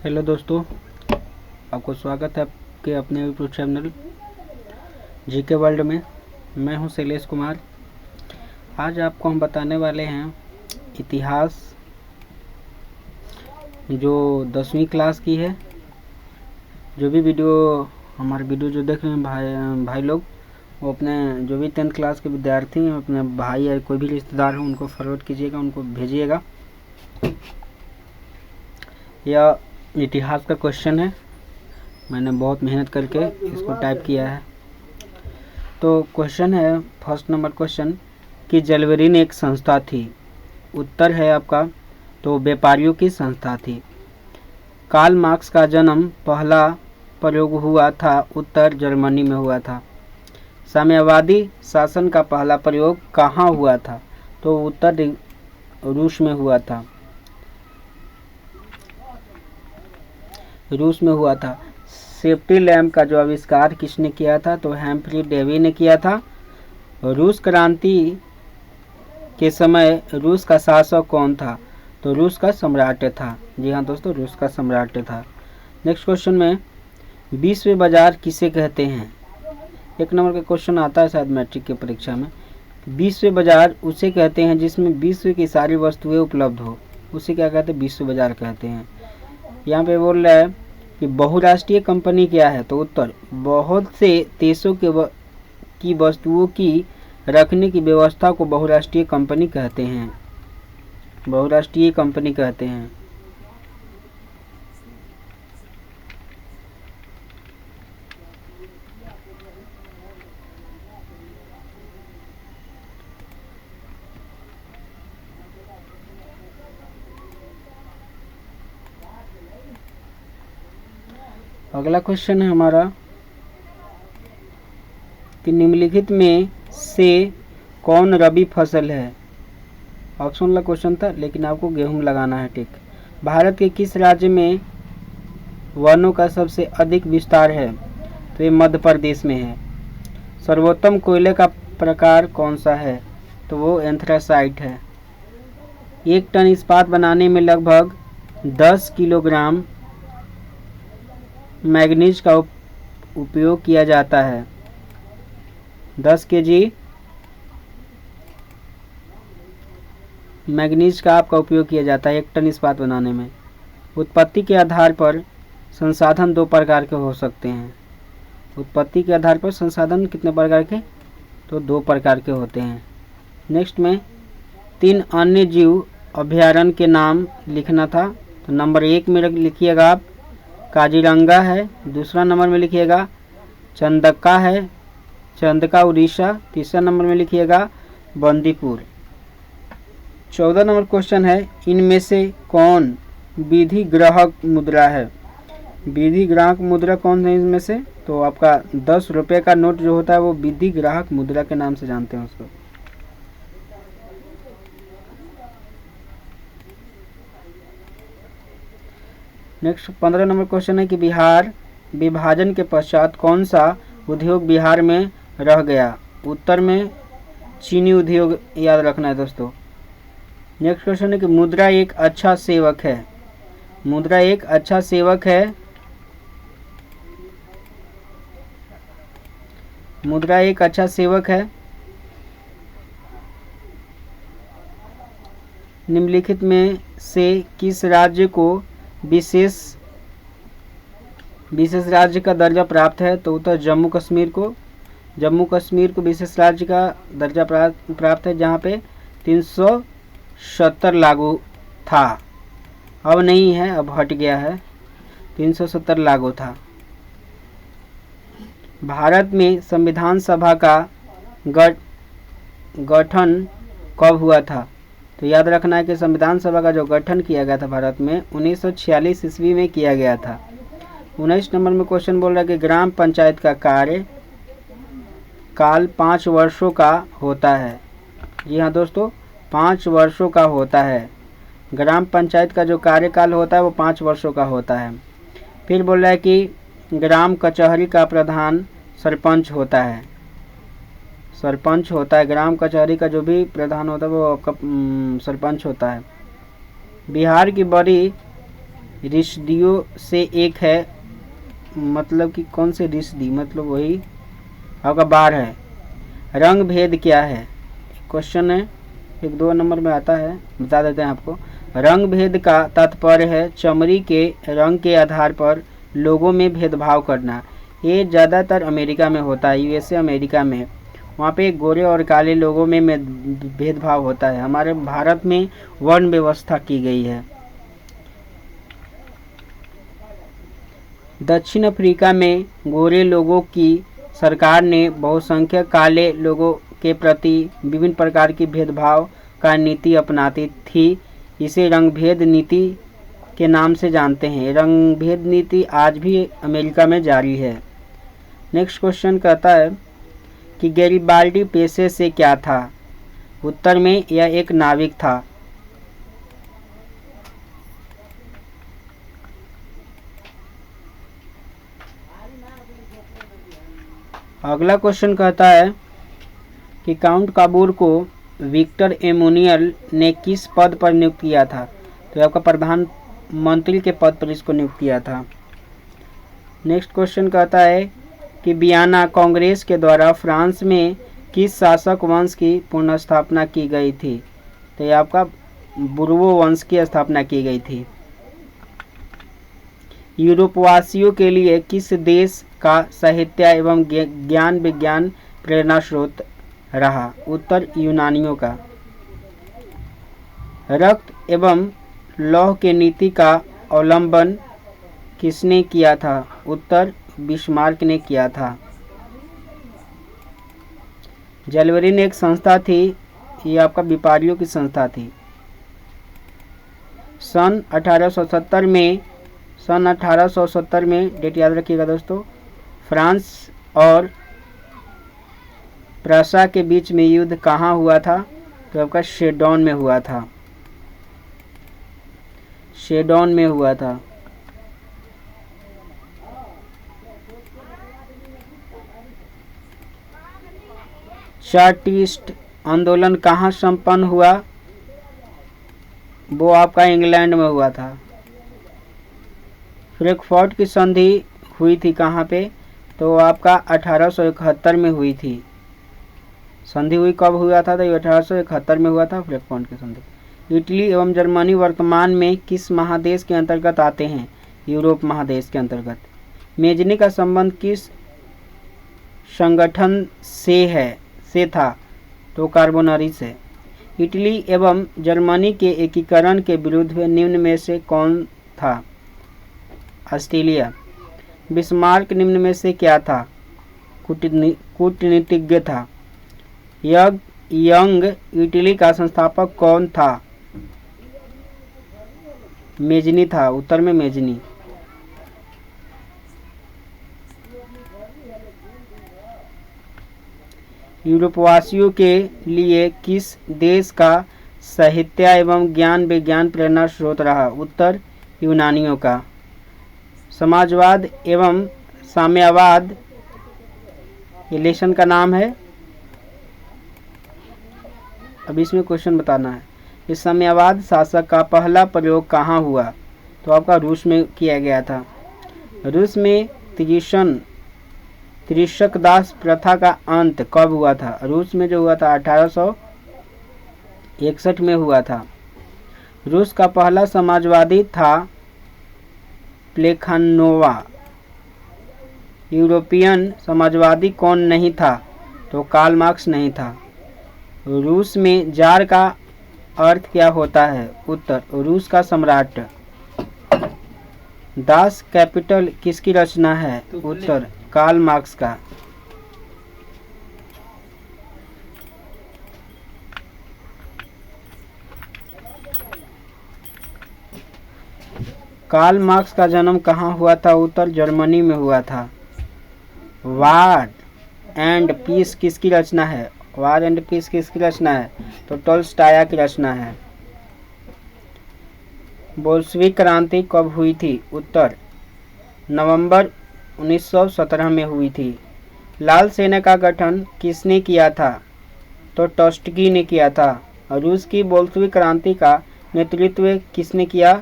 Hello दोस्तों, आपको स्वागत है आपके अपने यूट्यूब चैनल जीके वर्ल्ड में। मैं हूं शैलेश कुमार। आज आपको हम बताने वाले हैं इतिहास जो 10वीं क्लास की है। जो भी हमारे वीडियो जो देख रहे हैं भाई लोग, वो अपने जो भी 10th क्लास के विद्यार्थी हैं, अपने भाई या कोई भी रिश्तेदार हो उनको फॉरवर्ड कीजिएगा, उनको भेजिएगा। यह इतिहास का क्वेश्चन है, मैंने बहुत मेहनत करके इसको टाइप किया है। तो क्वेश्चन है, फर्स्ट नंबर क्वेश्चन कि जलवेरिन एक संस्था थी। उत्तर है आपका तो व्यापारियों की संस्था थी। कार्ल मार्क्स का जन्म पहला प्रयोग हुआ था, उत्तर जर्मनी में हुआ था। साम्यवादी शासन का पहला प्रयोग कहाँ हुआ था, तो उत्तर रूस में हुआ था। रूस में हुआ था। सेफ्टी लैम्प का जो आविष्कार किसने किया था, तो हैम्फ्री डेवी ने किया था। रूस क्रांति के समय रूस का शासक कौन था, तो रूस का सम्राट था। जी हाँ दोस्तों, रूस का सम्राट था। नेक्स्ट क्वेश्चन में विश्व बाजार किसे कहते हैं। एक नंबर का क्वेश्चन आता है शायद मैट्रिक की परीक्षा में। विश्व बाजार उसे कहते हैं जिसमें विश्व की सारी वस्तुएं उपलब्ध हो, उसे क्या कहते हैं, विश्व बाजार कहते हैं। यहाँ पे बोल रहा है कि बहुराष्ट्रीय कंपनी क्या है, तो उत्तर बहुत से देशों की वस्तुओं की रखने की व्यवस्था को बहुराष्ट्रीय कंपनी कहते हैं। बहुराष्ट्रीय कंपनी कहते हैं। अगला क्वेश्चन है हमारा कि निम्नलिखित में से कौन रबी फसल है। ऑप्शन वाला क्वेश्चन था, लेकिन आपको गेहूं लगाना है। ठीक। भारत के किस राज्य में वनों का सबसे अधिक विस्तार है, तो ये मध्य प्रदेश में है। सर्वोत्तम कोयले का प्रकार कौन सा है, तो वो एंथ्रासाइट है। 1 टन इस्पात बनाने में लगभग 10 किलोग्राम मैग्नीज का उपयोग किया जाता है। 10 केजी मैग्नीज का आपका उपयोग किया जाता है 1 टन इस्पात बनाने में। उत्पत्ति के आधार पर संसाधन 2 प्रकार के हो सकते हैं। उत्पत्ति के आधार पर संसाधन कितने प्रकार के, तो 2 प्रकार के होते हैं। नेक्स्ट में 3 अन्य जीव अभयारण्य के नाम लिखना था, तो नंबर 1 में लिखिएगा आप काजीरंगा है। दूसरा नंबर में लिखिएगा चंदका है, चंदका उड़ीसा। तीसरा नंबर में लिखिएगा बंदीपुर। 14 नंबर क्वेश्चन है, इनमें से कौन विधि ग्राहक मुद्रा है। विधि ग्राहक मुद्रा कौन है इनमें से, तो आपका 10 रुपये का नोट जो होता है वो विधि ग्राहक मुद्रा के नाम से जानते हैं उसको। नेक्स्ट 15 नंबर क्वेश्चन है कि बिहार विभाजन के पश्चात कौन सा उद्योग बिहार में रह गया। उत्तर में चीनी उद्योग याद रखना है दोस्तों। नेक्स्ट क्वेश्चन है कि मुद्रा एक अच्छा सेवक है। मुद्रा एक अच्छा सेवक है। मुद्रा एक अच्छा सेवक है। निम्नलिखित में से किस राज्य को विशेष राज्य का दर्जा प्राप्त है, तो उत्तर जम्मू कश्मीर को। जम्मू कश्मीर को विशेष राज्य का दर्जा प्राप्त है, जहाँ पे 370 लागू था। अब नहीं है, अब हट गया है। 370 लागू था। भारत में संविधान सभा का गठन कब हुआ था, तो याद रखना है कि संविधान सभा का जो गठन किया गया था भारत में 1946 ईस्वी में किया गया था। 19 नंबर में क्वेश्चन बोल रहा है कि ग्राम पंचायत का कार्य काल 5 वर्षों का होता है। जी हाँ दोस्तों, 5 वर्षों का होता है। ग्राम पंचायत का जो कार्यकाल होता है वो 5 वर्षों का होता है। फिर बोल रहा है कि ग्राम कचहरी का प्रधान सरपंच होता है। सरपंच होता है। ग्राम कचहरी का जो भी प्रधान होता है वो आपका सरपंच होता है। बिहार की बड़ी ऋषदियों से एक है, मतलब कि कौन से ऋषदि, मतलब वही आपका बार है। रंग भेद क्या है, क्वेश्चन है, 1-2 नंबर में आता है, बता देते हैं आपको। रंग भेद का तात्पर्य है चमड़ी के रंग के आधार पर लोगों में भेदभाव करना। ये ज़्यादातर अमेरिका में होता है, यूएसए अमेरिका में, वहाँ पे गोरे और काले लोगों में भेदभाव होता है। हमारे भारत में वर्ण व्यवस्था की गई है। दक्षिण अफ्रीका में गोरे लोगों की सरकार ने बहुसंख्यक काले लोगों के प्रति विभिन्न प्रकार की भेदभाव का नीति अपनाती थी। इसे रंगभेद नीति के नाम से जानते हैं। रंगभेद नीति आज भी अमेरिका में जारी है। नेक्स्ट क्वेश्चन कहता है कि गैरिबाल्डी पेशे से क्या था। उत्तर में यह एक नाविक था। अगला क्वेश्चन कहता है कि काउंट काबूर को विक्टर एमुनियल ने किस पद पर नियुक्त किया था। तो आपका प्रधानमंत्री के पद पर इसको नियुक्त किया था। नेक्स्ट क्वेश्चन कहता है कि वियना कांग्रेस के द्वारा फ्रांस में किस शासक वंश की पुनर्स्थापना की गई थी। तो ये आपका बुर्बो वंश की स्थापना की गई थी। यूरोपवासियों के लिए किस देश का साहित्य एवं ज्ञान विज्ञान प्रेरणा स्रोत रहा। उत्तर यूनानियों का। रक्त एवं लौह के नीति का अवलंबन किसने किया था। उत्तर बिस्मार्क ने किया था। जलवेरिन एक संस्था थी, ये आपका व्यापारियों की संस्था थी। सन 1870 में डेट याद रखिएगा दोस्तों, फ्रांस और प्रसा के बीच में युद्ध कहाँ हुआ था। तो आपका शेडोन में हुआ था। शेडोन में हुआ था। चार्टिस्ट आंदोलन कहाँ संपन्न हुआ। वो आपका इंग्लैंड में हुआ था। फ्रैंकफर्ट की संधि हुई थी कहाँ पे। तो आपका 1871 में हुई थी। संधि हुई कब हुआ था। तो 1871 में हुआ था फ्रैंकफर्ट की संधि। इटली एवं जर्मनी वर्तमान में किस महादेश के अंतर्गत आते हैं। यूरोप महादेश के अंतर्गत। मेजनी का संबंध किस संगठन से था। तो कार्बोनरी से। इटली एवं जर्मनी के एकीकरण के विरुद्ध निम्न में से कौन था। ऑस्ट्रेलिया। बिस्मार्क निम्न में से क्या था। कूटनीतिज्ञ था। यंग इटली का संस्थापक कौन था। मेजनी था। उत्तर में मेजनी। यूरोपवासियों के लिए किस देश का साहित्य एवं ज्ञान विज्ञान प्रेरणा स्रोत रहा। उत्तर यूनानियों का। समाजवाद एवं साम्यवाद ये लेसन का नाम है। अब इसमें क्वेश्चन बताना है। इस साम्यवाद शासक का पहला प्रयोग कहाँ हुआ। तो आपका रूस में किया गया था। रूस में त्रिशक दास प्रथा का अंत कब हुआ था। रूस में जो हुआ था 1861 में हुआ था। रूस का पहला समाजवादी था प्लेखानोवा। यूरोपियन समाजवादी कौन नहीं था। तो कार्ल मार्क्स नहीं था। रूस में जार का अर्थ क्या होता है। उत्तर रूस का सम्राट। दास कैपिटल किसकी रचना है। उत्तर कार्ल मार्क्स का। कार्ल मार्क्स का जन्म कहाँ हुआ था। उत्तर जर्मनी में हुआ था। वार एंड पीस किसकी रचना है। वार एंड पीस किसकी रचना है। तो टोल्स्टॉय की रचना है। बोल्शेविक क्रांति कब हुई थी। उत्तर नवंबर 1917 में हुई थी। लाल सेना का गठन किसने किया था। तो ट्रॉट्स्की ने किया था। रूस की बोल्शेविक क्रांति का नेतृत्व किसने किया।